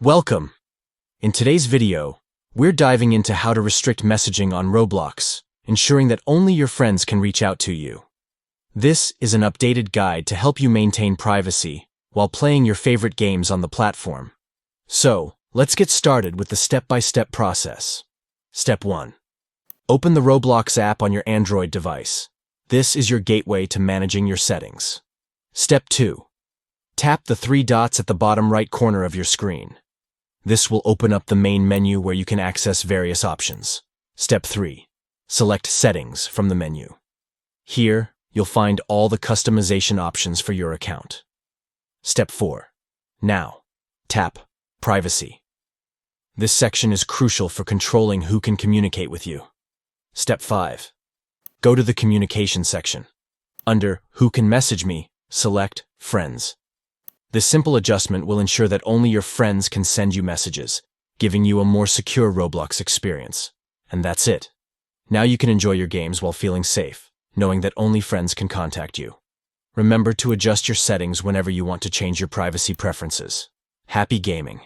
Welcome! In today's video, we're diving into how to restrict messaging on Roblox, ensuring that only your friends can reach out to you. This is an updated guide to help you maintain privacy while playing your favorite games on the platform. So, let's get started with the step-by-step process. Step 1. Open the Roblox app on your Android device. This is your gateway to managing your settings. Step 2. Tap the three dots at the bottom right corner of your screen. This will open up the main menu where you can access various options. Step 3. Select Settings from the menu. Here, you'll find all the customization options for your account. Step 4. Now, tap Privacy. This section is crucial for controlling who can communicate with you. Step 5. Go to the Communication section. Under Who Can Message Me, select Friends. This simple adjustment will ensure that only your friends can send you messages, giving you a more secure Roblox experience. And that's it. Now you can enjoy your games while feeling safe, knowing that only friends can contact you. Remember to adjust your settings whenever you want to change your privacy preferences. Happy gaming!